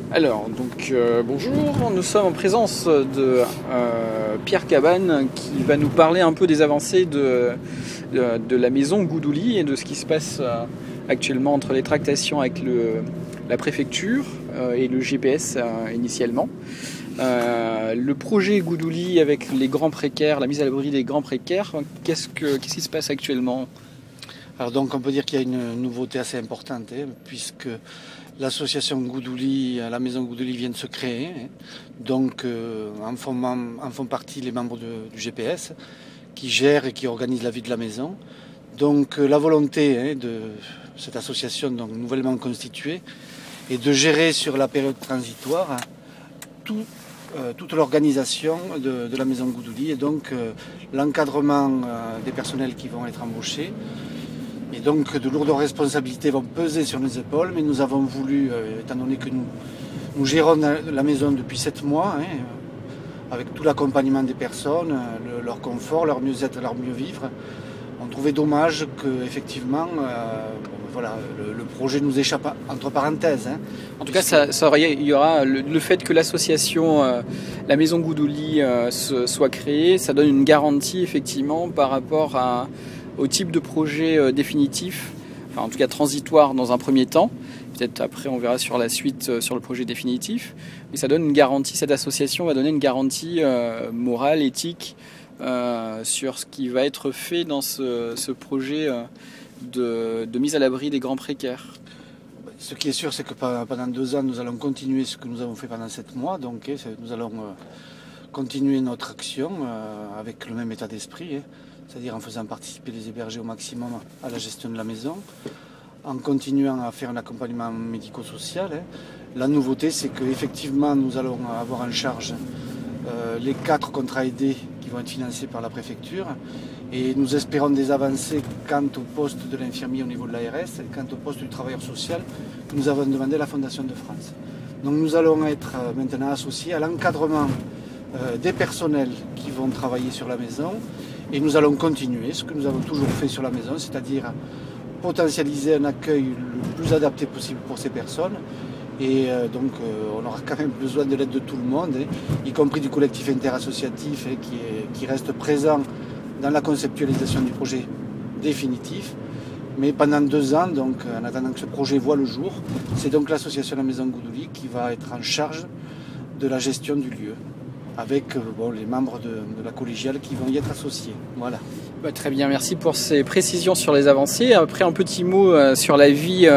Bonjour, nous sommes en présence de Pierre Cabane qui va nous parler un peu des avancées de la maison Goudouli et de ce qui se passe actuellement entre les tractations avec la préfecture et le GPS initialement. Le projet Goudouli avec les grands précaires, la mise à l'abri des grands précaires, qu'est-ce qui se passe actuellement? Alors donc on peut dire qu'il y a une nouveauté assez importante, puisque l'association Goudouli, la maison Goudouli vient de se créer. Donc en font partie les membres du GPS qui gèrent et qui organisent la vie de la maison. Donc la volonté de cette association donc, nouvellement constituée est de gérer sur la période transitoire toute l'organisation de la maison Goudouli et donc l'encadrement des personnels qui vont être embauchés. Et donc de lourdes responsabilités vont peser sur nos épaules, mais nous avons voulu, étant donné que nous gérons la maison depuis 7 mois, avec tout l'accompagnement des personnes, leur confort, leur mieux-être, leur mieux-vivre, on trouvait dommage que effectivement, le projet nous échappe entre parenthèses. En tout cas, il y aura le fait que l'association, la maison Goudouli soit créée, ça donne une garantie effectivement par rapport au type de projet définitif, enfin en tout cas transitoire dans un premier temps. Peut-être après on verra sur la suite sur le projet définitif. Mais ça donne une garantie, cette association va donner une garantie morale, éthique sur ce qui va être fait dans ce projet de mise à l'abri des grands précaires. Ce qui est sûr, c'est que pendant 2 ans, nous allons continuer ce que nous avons fait pendant 7 mois. Donc nous allons continuer notre action avec le même état d'esprit. C'est-à-dire en faisant participer les hébergés au maximum à la gestion de la maison, en continuant à faire un accompagnement médico-social. La nouveauté, c'est qu'effectivement, nous allons avoir en charge les 4 contrats aidés qui vont être financés par la préfecture. Et nous espérons des avancées quant au poste de l'infirmier au niveau de l'ARS et quant au poste du travailleur social que nous avons demandé à la Fondation de France. Donc nous allons être maintenant associés à l'encadrement des personnels qui vont travailler sur la maison. Et nous allons continuer ce que nous avons toujours fait sur la maison, c'est-à-dire potentialiser un accueil le plus adapté possible pour ces personnes. Et donc on aura quand même besoin de l'aide de tout le monde, y compris du collectif interassociatif qui reste présent dans la conceptualisation du projet définitif. Mais pendant 2 ans, donc, en attendant que ce projet voit le jour, c'est donc l'association La Maison Goudouli qui va être en charge de la gestion du lieu, avec les membres de la collégiale qui vont y être associés. Voilà. Très bien, merci pour ces précisions sur les avancées. Après, un petit mot sur la vie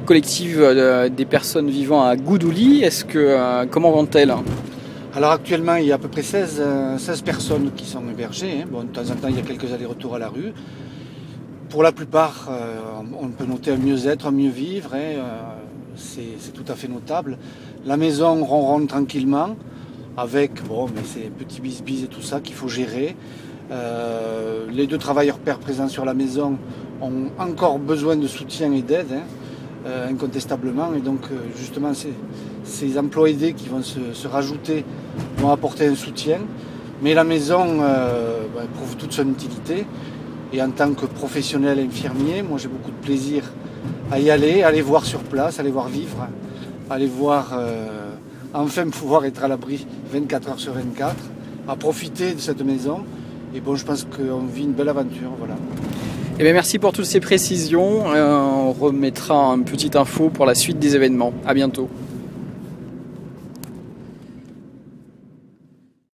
collective des personnes vivant à Goudouli. Comment vont-elles? Alors actuellement, il y a à peu près 16 personnes qui sont hébergées. Bon, de temps en temps, il y a quelques allers-retours à la rue. Pour la plupart, on peut noter un mieux-être, un mieux-vivre. C'est tout à fait notable. La maison ronronne tranquillement, avec ces petits bis-bis et tout ça qu'il faut gérer. Les 2 travailleurs pairs présents sur la maison ont encore besoin de soutien et d'aide, incontestablement. Et donc, justement, ces emplois aidés qui vont se rajouter vont apporter un soutien. Mais la maison prouve toute son utilité. Et en tant que professionnel infirmier, moi j'ai beaucoup de plaisir à y aller voir sur place, aller voir vivre, aller voir enfin pouvoir être à l'abri 24 heures sur 24, à profiter de cette maison. Et bon, je pense qu'on vit une belle aventure, voilà. Eh bien, merci pour toutes ces précisions. On remettra une petite info pour la suite des événements. À bientôt.